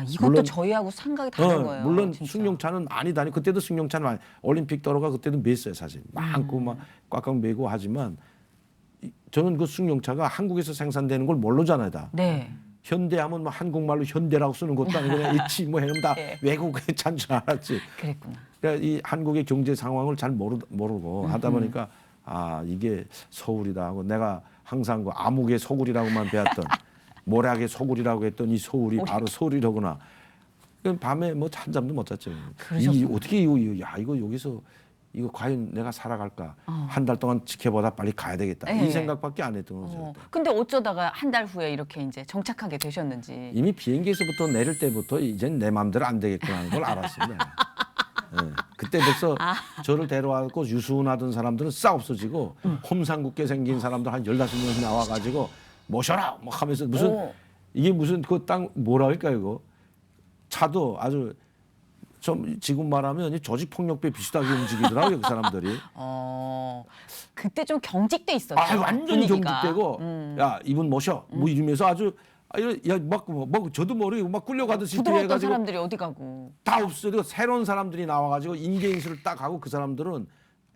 이것도 물론- 저희하고 생각이 다른 거예요. 물론 진짜. 승용차는 많이 다니 그때도 승용차는 많이 올림픽 도로가 그때도 맸어요 사실 많고 막 꽉꽉 메고 하지만 저는 그 승용차가 한국에서 생산되는 걸 모르잖아요 다. 네. 현대하면 뭐 한국말로 현대라고 쓰는 것도 아니고 그냥 있지 뭐 이러면 다 네. 외국에 찬 줄 알았지. 그랬구나. 그러니까 이 한국의 경제 상황을 잘 모르고 하다 보니까 아 이게 서울이다 하고 내가 항상 그 암흑의 소굴이라고만 배웠던 모략의 소굴이라고 했던 이 서울이 바로 서울이로구나. 그 밤에 뭐 한잠도 못 잤죠. 이 어떻게 이거 여기서 이거 과연 내가 살아갈까? 한 달 동안 지켜보다 빨리 가야 되겠다. 네. 이 생각밖에 안 했던 거죠. 근데 어쩌다가 한 달 후에 이렇게 이제 정착하게 되셨는지. 이미 비행기에서부터 내릴 때부터 이젠 내 마음대로 안 되겠구나 하는 걸 알았습니다. 네. 그때 벌써 저를 데려와서 유순하던 사람들은 싹 없어지고 험상궂게 생긴 사람들 한 15명 나와가지고 모셔라! 뭐 하면서 무슨 이게 무슨 그 땅 뭐라 할까 이거 차도 아주 좀 지금 말하면 조직폭력배 비슷하게 움직이더라고요 그 사람들이. 그때 좀 경직돼 있었죠. 완전히 분위기가. 경직되고 야 이분 모셔 뭐 이러면서 아주 야막 저도 모르게 막 끌려가듯이 부드러웠던 해가지고 사람들이 어디 가고. 다 없어지고 새로운 사람들이 나와가지고 인계인수를 딱 하고 그 사람들은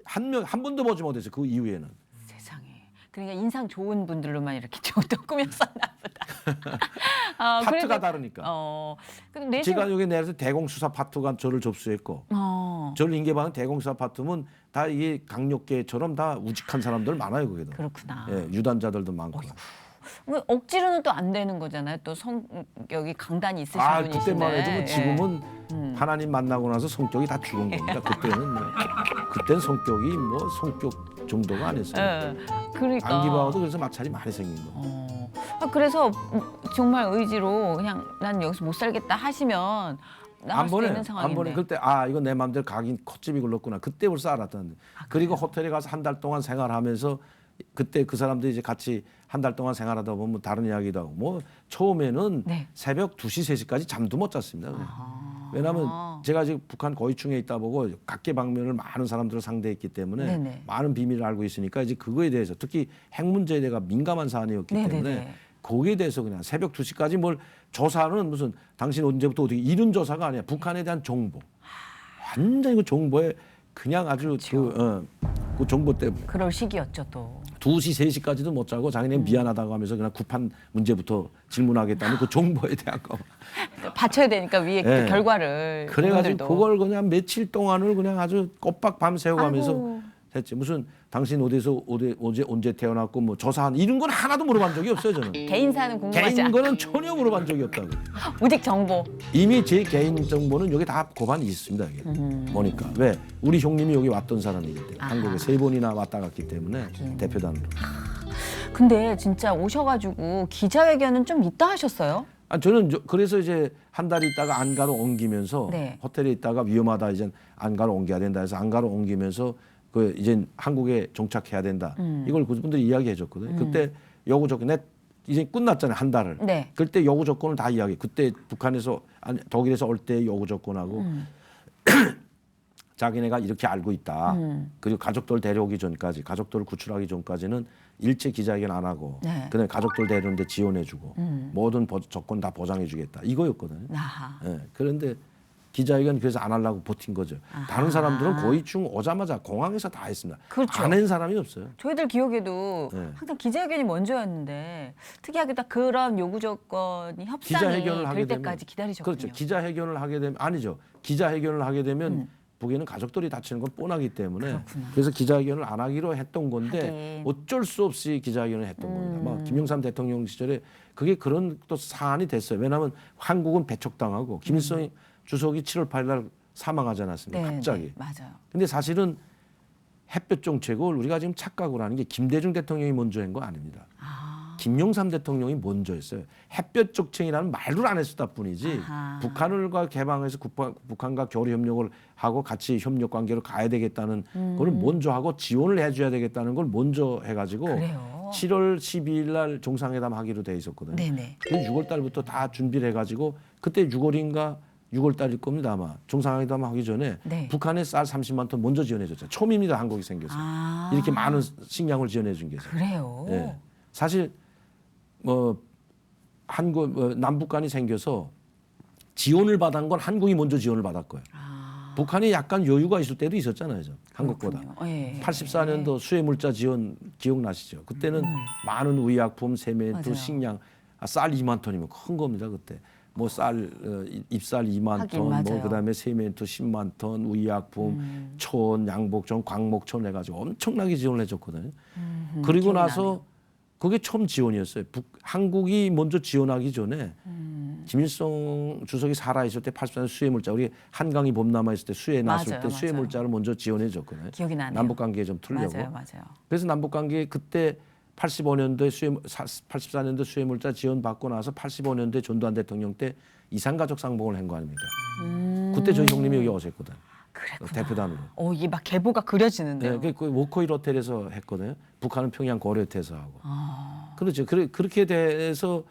한 번도 보지 못했어요. 그 이후에는. 세상에. 그러니까 인상 좋은 분들로만 이렇게 또 꾸몄었나 보다. 파트가 다르니까. 근데 제가 여기 내려서 대공수사 파트가 저를 접수했고 저를 인계받은 대공수사 파트면 다 이게 강력계처럼 다 우직한 사람들 많아요 거기도. 그렇구나. 예, 유단자들도 많고. 억지로는 또 안 되는 거잖아요. 또 성격이 강단이 있으신 분이신데. 그때만 해도 뭐 예. 지금은 하나님 만나고 나서 성격이 다 죽은 겁니다. 그때는 그때는 성격이 뭐 성격 정도가 아니었어요. 예. 그러니까. 안기부하고도 그래서 마찰이 많이 생긴 거. 그래서 정말 의지로 그냥 난 여기서 못 살겠다 하시면 나갈 수도 있는 상황인데. 안 보내. 그때 이거 내 마음대로 가긴 콧집이 굴렀구나. 그때 벌써 알았다는데. 그리고 호텔에 가서 한 달 동안 생활하면서 그때 그 사람들이 이제 같이 한 달 동안 생활하다 보면 다른 이야기도 하고 뭐 처음에는 네. 새벽 2시, 3시까지 잠도 못 잤습니다. 왜냐하면 제가 지금 북한 고위층에 있다 보고 각계방면을 많은 사람들을 상대했기 때문에 네네. 많은 비밀을 알고 있으니까 이제 그거에 대해서 특히 핵 문제에 대해 민감한 사안이었기 네네네. 때문에 거기에 대해서 그냥 새벽 2시까지 뭘 조사는 무슨 당신 언제부터 어떻게 이런 조사가 아니야. 북한에 대한 정보. 완전히 그 정보에 그냥 아주 그렇죠. 그 정보 때문에 그럴 시기였죠 또. 2시, 3시까지도 못 자고 자기네 미안하다고 하면서 그냥 구판 문제부터 질문하겠다는 그 정보에 대한 거. 받쳐야 되니까 위에 그 네. 결과를. 그래가지고 그분들도. 그걸 그냥 며칠 동안을 그냥 아주 꼬박 밤 새워가면서 아이고. 했지. 무슨 당신 어디서 언제 태어났고 뭐 조사한 이런 건 하나도 물어본 적이 없어요 저는. 개인사는 궁금하지 개인 않고. 거는 전혀 물어본 적이 없다고. 오직 정보. 이미 제 개인 정보는 여기 다 고반이 있습니다. 이게. 보니까 왜 우리 형님이 여기 왔던 사람이기 때문에 한국에 3번이나 왔다 갔기 때문에 대표단으로. 근데 진짜 오셔가지고 기자회견은 좀 이따 하셨어요? 저는 그래서 이제 한 달 있다가 안가로 옮기면서 네. 호텔에 있다가 위험하다 이제 안가로 옮겨야 된다 해서 안가로 옮기면서 그 이제 한국에 정착해야 된다. 이걸 그분들이 이야기해 줬거든요. 그때 요구 조건 이제 끝났잖아요. 한 달을. 네. 그때 요구 조건을 다 이야기. 그때 북한에서 독일에서 올 때 요구 조건하고 자기네가 이렇게 알고 있다. 그리고 가족들 데려오기 전까지 가족들을 구출하기 전까지는 일체 기자회견 안 하고 네. 그다음에 가족들 데려오는데 지원해주고 모든 조건 다 보장해주겠다. 이거였거든요. 아하. 예, 그런데 기자회견 그래서 안 하려고 버틴 거죠. 다른 사람들은 고위층 오자마자 공항에서 다 했습니다. 그렇죠. 안 한 사람이 없어요. 저희들 기억에도 네. 항상 기자회견이 먼저였는데 특이하게 딱 그런 요구 조건이 협상이 기자회견을 하게 될 되면 때까지 기다리셨군요. 그렇죠. 기자회견을 하게 되면 아니죠. 기자회견을 하게 되면 북에는 가족들이 다치는 건 뻔하기 때문에 그렇구나. 그래서 기자회견을 안 하기로 했던 건데 하긴. 어쩔 수 없이 기자회견을 했던 겁니다. 막 김영삼 대통령 시절에 그게 그런 또 사안이 됐어요. 왜냐하면 한국은 배척당하고 김일성 주석이 7월 8일 날 사망하지 않았습니까? 네, 갑자기. 네, 맞아요. 근데 사실은 햇볕 정책을 우리가 지금 착각을 하는 게 김대중 대통령이 먼저 한 거 아닙니다. 김영삼 대통령이 먼저 했어요. 햇볕 정책이라는 말도 안 했었다 뿐이지 아하. 북한과 개방해서 북한과 교류 협력을 하고 같이 협력 관계로 가야 되겠다는 걸 먼저 하고 지원을 해줘야 되겠다는 걸 먼저 해가지고 그래요? 7월 12일 날 정상회담 하기로 돼 있었거든요. 네네. 그래서 6월 달부터 다 준비를 해가지고 그때 6월인가 6월 달일 겁니다 아마 정상회담 하기 전에 네. 북한에 쌀 30만 ton 먼저 지원해줬죠. 처음입니다 한국이 생겨서 아. 이렇게 많은 식량을 지원해준 게. 그래요. 예. 사실 뭐 한국 남북 간이 생겨서 지원을 받은 건 한국이 먼저 지원을 받았고요. 북한이 약간 여유가 있을 때도 있었잖아요, 한국보다. 그렇군요. 예. 84년도 수해물자 지원 기억나시죠? 그때는 많은 의약품, 세멘트, 맞아요. 식량, 쌀 2만 톤이면 큰 겁니다 그때. 뭐 잎쌀 2만 하긴 톤, 뭐 맞아요. 그다음에 세멘트 10만 톤, 의약품, 촌, 양복촌, 광목촌 해가지고 엄청나게 지원을 해줬거든요. 그리고 기억이 나서 나네요. 그게 처음 지원이었어요. 한국이 먼저 지원하기 전에 김일성 주석이 살아있을 때 84년 수해물자, 우리 한강이 봄남아 있을 때 수해 났을 맞아요, 때 맞아요. 수해물자를 먼저 지원해줬거든요. 기억이 나네요. 남북관계에 좀 틀려고. 맞아요. 그래서 남북관계 그때 85년도에 84년도 수해물자 지원받고 나서 85년도에 전두환 대통령 때 이산가족 상봉을 한 거 아닙니까? 그때 저희 형님이 여기 오셨거든. 그랬구나. 대표단으로. 이게 막 계보가 그려지는데요. 네, 그 워커힐 호텔에서 했거든요. 북한은 평양 고려호텔에서 하고. 아. 그렇죠. 그렇게 돼서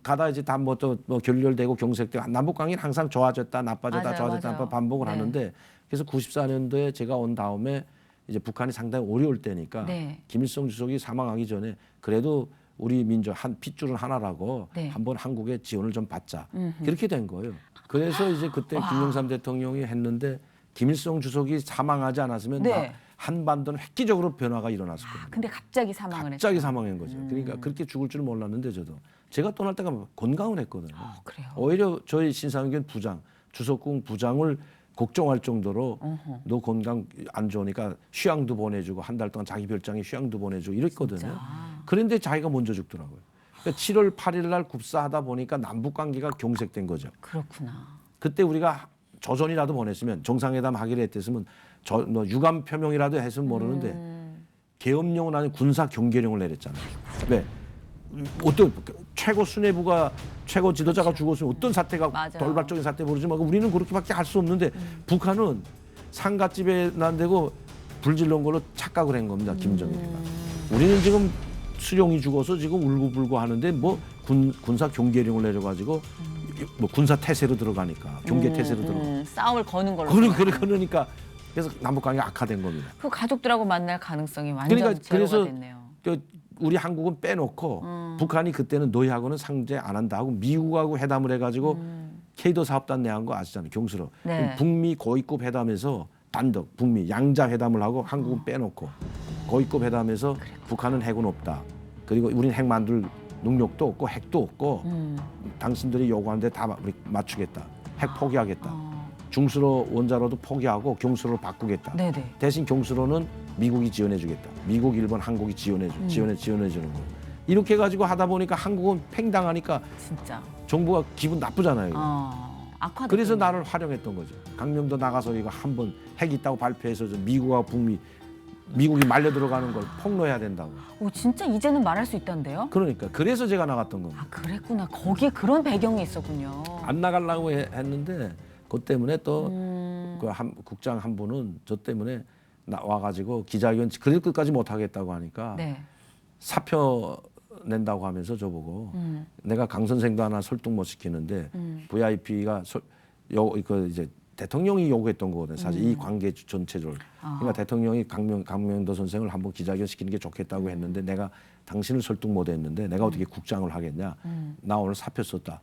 가다 이제 다 뭐 또 뭐 결렬되고 경색되고 남북 관계는 항상 좋아졌다 나빠졌다 맞아요, 좋아졌다 맞아요. 반복을 네. 하는데 그래서 94년도에 제가 온 다음에 이제 북한이 상당히 어려울 때니까 네. 김일성 주석이 사망하기 전에 그래도 우리 민족 한 핏줄은 하나라고 네. 한번 한국의 지원을 좀 받자. 그렇게 된 거예요. 그래서 이제 그때 김영삼 대통령이 했는데 김일성 주석이 사망하지 않았으면 네. 한반도는 획기적으로 변화가 일어났을 겁니다. 근데 갑자기 사망을 갑자기 했죠. 사망한 거죠. 그러니까 그렇게 죽을 줄 몰랐는데 저도 제가 떠날 때가 건강을 했거든요. 그래요. 오히려 저희 신상균 부장, 주석궁 부장을 걱정할 정도로 너 건강 안 좋으니까 휴양도 보내주고 한 달 동안 자기 별장에 휴양도 보내주고 이랬거든요. 진짜. 그런데 자기가 먼저 죽더라고요. 그러니까 7월 8일 날 kup사하다 보니까 남북 관계가 경색된 거죠. 그렇구나. 그때 우리가 조선이라도 보냈으면 정상회담 하기로 했댔으면 뭐 유감 표명이라도 했으면 모르는데 계엄령은 아닌 군사 경계령을 내렸잖아요. 왜? 어떤 최고 수뇌부가 최고 지도자가 죽었으면 어떤 사태가 맞아요. 돌발적인 사태 모르지만 우리는 그렇게밖에 할 수 없는데 북한은 상갓집에 난데고 불질러온 걸로 착각을 한 겁니다. 김정일이가. 우리는 지금 수령이 죽어서 지금 울고불고 하는데 뭐 군사 경계령을 내려가지고 뭐 군사 태세로 들어가니까 경계 태세로 들어가. 싸움을 거는 걸로. 그러니까 그래서 남북 관계가 악화된 겁니다. 그 가족들하고 만날 가능성이 완전 그러니까 제로가 그래서 됐네요. 우리 한국은 빼놓고 북한이 그때는 너희하고는 상제 안 한다 하고 미국하고 회담을 해가지고 케이도 사업단 내한 거 아시잖아요. 경수로. 네. 북미 고위급 회담에서 단독 북미 양자 회담을 하고 한국은 빼놓고 고위급 회담에서 북한은 핵은 없다. 그리고 우리는 핵 만들 능력도 없고 핵도 없고 당신들이 요구하는 데 다 우리 맞추겠다. 핵 포기하겠다. 중수로 원자로도 포기하고 경수로로 바꾸겠다. 네네. 대신 경수로는 미국이 지원해주겠다. 미국, 일본, 한국이 지원해주는 거. 이렇게 해가지고 하다 보니까 한국은 팽당하니까 진짜. 정부가 기분 나쁘잖아요. 악화됐. 그래서 나를 활용했던 거죠. 강명도 나가서 이거 한번 핵 있다고 발표해서 미국하고 북미 미국이 말려 들어가는 걸 폭로해야 된다고. 진짜 이제는 말할 수 있다는데요? 그러니까 그래서 제가 나갔던 겁니다. 그랬구나. 거기에 그런 배경이 있었군요. 안 나가려고 했는데 그것 때문에 또 그 국장 한 분은 저 때문에 와가지고 기자회견 그릴 끝까지 못 하겠다고 하니까 네. 사표 낸다고 하면서 저보고 내가 강 선생도 하나 설득 못 시키는데 VIP가 그 이제 대통령이 요구했던 거거든요. 사실 이 관계 전체를. 그러니까 대통령이 강명도 선생을 한번 기자회견 시키는 게 좋겠다고 했는데 내가 당신을 설득 못 했는데 내가 어떻게 국장을 하겠냐. 나 오늘 사표 썼다.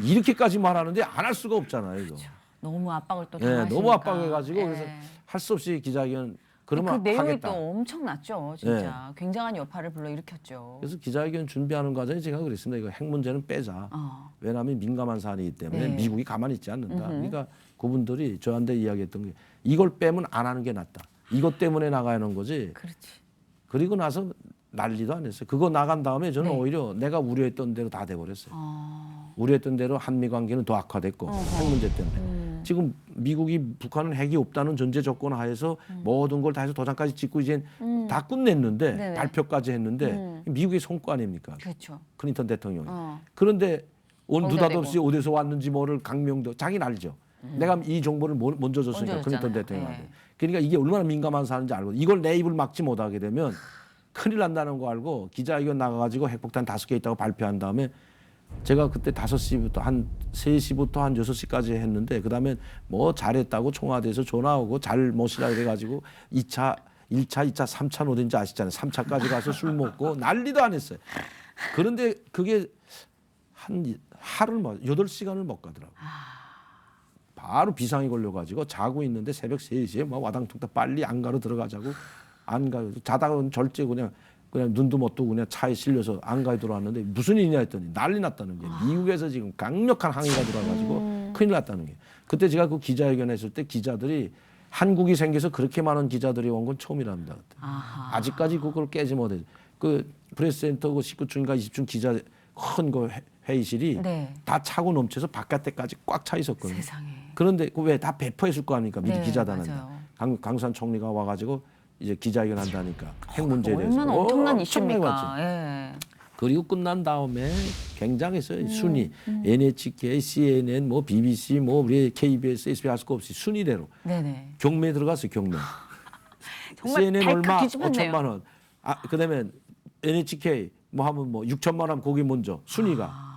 이렇게까지 말하는데 안 할 수가 없잖아요. 이거. 너무 압박을 또 예, 당하시니까. 너무 압박해가지고 그래서 예. 할 수 없이 기자회견 그 그러면 내용이 하겠다. 또 엄청났죠. 진짜. 굉장한 여파를 불러일으켰죠. 그래서 기자회견 준비하는 과정에 제가 그랬습니다. 이거 핵 문제는 빼자. 왜냐하면 민감한 사안이기 때문에 네. 미국이 가만히 있지 않는다. 그러니까 그분들이 저한테 이야기했던 게 이걸 빼면 안 하는 게 낫다. 이것 때문에 나가야 하는 거지. 그렇지. 그리고 나서 난리도 안 했어요. 그거 나간 다음에 저는 네. 오히려 내가 우려했던 대로 다 돼버렸어요. 우려했던 대로 한미 관계는 더 악화됐고 핵 문제 때문에. 지금 미국이 북한은 핵이 없다는 전제 조건 하에서 모든 걸 다 해서 도장까지 찍고 이제 다 끝냈는데 네네. 발표까지 했는데 미국의 성과 아닙니까? 그렇죠. 클린턴 대통령이. 어. 그런데 느닷없이 공개되고. 어디서 왔는지 모를 강명도 자기는 알죠. 내가 이 정보를 먼저 줬으니까 먼저 클린턴 줬잖아요. 대통령한테. 네. 그러니까 이게 얼마나 민감한 사안인지 알고 이걸 내 입을 막지 못하게 되면 큰일 난다는 거 알고 기자회견 나가가지고 핵폭탄 5개 있다고 발표한 다음에 제가 그때 5시부터 한 3시부터 한 6시까지 했는데 그다음에 뭐 잘했다고 청와대에서 전화 오고 잘못이라 그래가지고 2차, 1차, 2차, 3차 어딘지 아시잖아요. 3차까지 가서 술 먹고 난리도 안 했어요. 그런데 그게 한 하루를 8시간을 못 가더라고요. 바로 비상이 걸려가지고 자고 있는데 새벽 3시에 막 와당통당 빨리 안가로 들어가자고 안 가요. 자다가 절제 그냥 그냥 눈도 못 뜨고 그냥 차에 실려서 안가에 들어왔는데 무슨 일이냐 했더니 난리 났다는 게 미국에서 지금 강력한 항의가 들어가지고 큰일 났다는 게. 그때 제가 그 기자회견했을 때 기자들이 한국이 생겨서 그렇게 많은 기자들이 온 건 처음이랍니다. 그때. 아직까지 그걸 깨지 못해. 그 프레스센터 그 19층인가 20층 기자 큰 그 회의실이 네. 다 차고 넘쳐서 바깥에까지 꽉 차 있었거든요. 세상에. 그런데 그 왜 다 배포했을 거 아닙니까? 미리 네, 기자단한테. 맞아요. 강수환 총리가 와가지고 이제 기자회견 한다니까 핵 문제에 대해서. 얼마나 엄청난 엄청나게 이슈입니까? 많죠. 예. 그리고 끝난 다음에 굉장했어요. 순위. NHK, CNN, 뭐 BBC, 뭐 우리 KBS, SBS 할 수가 없이 순위대로 네네. 경매에 들어갔어요. 경매. 정말 CNN 얼마? 발칵 뒤집었네요. 5천만 원. 그다음에 NHK 뭐 하면 뭐 6천만 원 거기 먼저 순위가.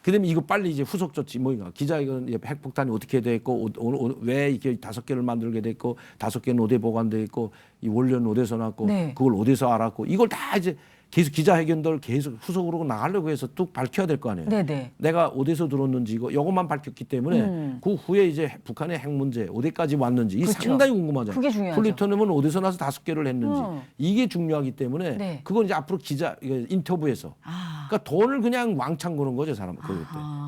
그다음에 이거 빨리 이제 후속 조치 뭐인가 기자회견 핵폭탄이 어떻게 됐고 오늘 왜 이렇게 5개를 만들게 됐고 5개는 어디에 보관돼 있고 이 원료는 어디서 났고 네. 그걸 어디서 알았고 이걸 다 이제 계속 기자회견들 계속 후속으로 나가려고 해서 뚝 밝혀야 될 거 아니에요. 네네. 내가 어디서 들었는지 이것만 밝혔기 때문에 그 후에 이제 북한의 핵 문제 어디까지 왔는지 이 그렇죠. 상당히 궁금하잖아요. 그게 중요하죠. 플루토늄은 어디서 나서 5개를 했는지 이게 중요하기 때문에 네. 그건 이제 앞으로 기자 인터뷰에서 그러니까 돈을 그냥 왕창 거는 거죠 사람 그때.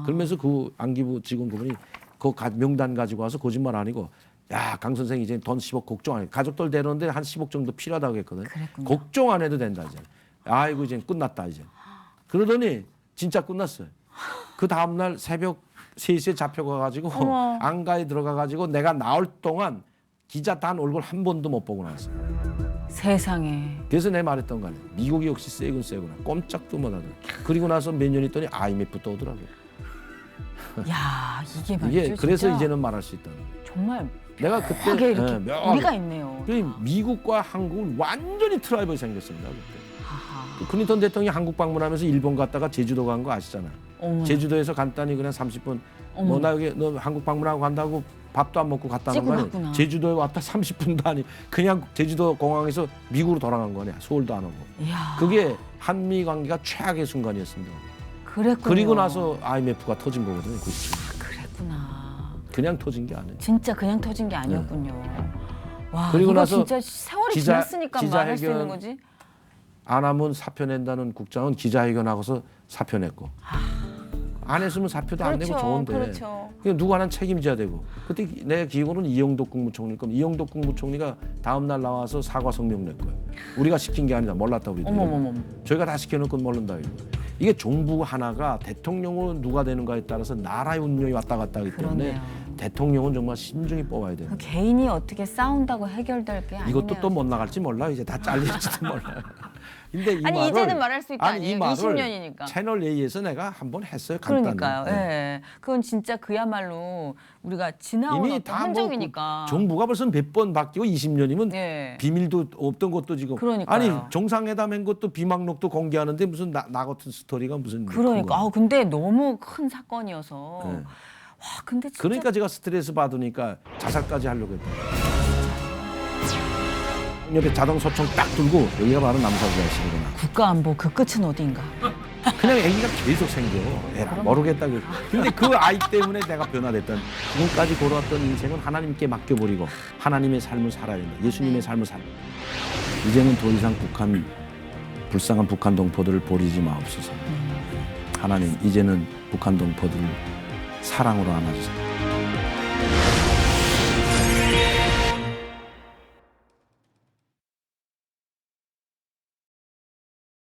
그러면서 그 안기부 직원 그분이 그 명단 가지고 와서 거짓말 아니고 야 강 선생 이제 돈 10억 걱정 안 해. 가족들 데려오는데 한 10억 정도 필요하다고 했거든. 그랬군요. 걱정 안 해도 된다 이제. 아이고 이제 끝났다 이제. 그러더니 진짜 끝났어요. 그 다음 날 새벽 3시에 잡혀가 가지고 안가에 들어가 가지고 내가 나올 동안 기자 단 얼굴 한 번도 못 보고 나왔어요. 세상에. 그래서 내 말했던 거 아니에요. 미국이 역시 세군 세구나. 꼼짝도 못 하더라. 그리고 나서 몇 년 있더니 IMF 또 오더라고요. 야 이게 말이죠. 이게 그래서 진짜 이제는 말할 수 있다. 정말 내가 그때 묘하게 이렇게 묘하게. 우리가 있네요. 미국과 한국은 완전히 트라이벌이 생겼습니다. 그때. 아하. 그 클린턴 대통령이 한국 방문하면서 일본 갔다가 제주도 간 거 아시잖아요. 어머나. 제주도에서 간단히 그냥 30분 어머. 뭐 나 여기 너 한국 방문하고 간다고 밥도 안 먹고 갔다는 찍고 거 갔구나. 아니에요. 제주도에 왔다 30분도 아니 그냥 제주도 공항에서 미국으로 돌아간 거냐. 서울도 안 오고. 이야. 그게 한미 관계가 최악의 순간이었습니다. 그랬군요. 그리고 나서 IMF가 터진 거거든요. 97년. 그랬구나. 그냥 터진 게 아니에요. 진짜 그냥 터진 게 아니었군요. 와, 그리고 이거 나서 진짜 세월이 지났으니까 말할 수 있는 기자회견- 거지. 안 하면 사표 낸다는 국장은 기자회견하고서 사표 냈고 안 했으면 사표도 안 내고 좋은데 그렇죠. 그냥 누구 하나 책임져야 되고 그때 내 기억으로는 이영덕 국무총리일 겁니다. 이영덕 국무총리가 다음 날 나와서 사과 성명 낸 거예요. 우리가 시킨 게 아니다. 몰랐다 우리도. 어머머머. 저희가 다 시켜놓고 모른다 이거. 이게 정부 하나가 대통령으로 누가 되는가에 따라서 나라의 운명이 왔다 갔다 하기 때문에 그러네요. 대통령은 정말 신중히 뽑아야 돼요. 그 개인이 어떻게 싸운다고 해결될 게 아니네요. 이것도 또 못 나갈지 몰라. 이제 다 잘릴지도 몰라. 근데 이 아니, 말을, 이제는 말할 수 있다 아니, 이 아니에요? 말을 20년이니까. 채널 A에서 내가 한번 했어요. 간단히. 그러니까요. 예. 네. 그건 진짜 그야말로 우리가 지나온 이미 어떤 다 흔적이니까. 정부가 벌써 몇 번 바뀌고 20년이면 예. 비밀도 없던 것도 지금 그러니까요. 아니 정상회담 한 것도 비망록도 공개하는데 무슨 나 같은 스토리가 무슨 그러니까. 그거야. 아, 근데 너무 큰 사건이어서. 네. 와, 근데 진짜 그러니까 제가 스트레스 받으니까 자살까지 하려고 했다. 옆에 자동 소총 딱 들고 여기가 바로 남사구야실이구나. 국가안보 그 끝은 어딘가. 그냥 애기가 계속 생겨. 에라 모르겠다. 근데 그 아이 때문에 내가 변화됐던 지금까지 걸어왔던 인생은 하나님께 맡겨버리고 하나님의 삶을 살아야 된다. 예수님의 삶을 살아. 이제는 더 이상 불쌍한 북한 동포들을 버리지 마옵소서. 하나님 이제는 북한 동포들을 사랑으로 안아주세요.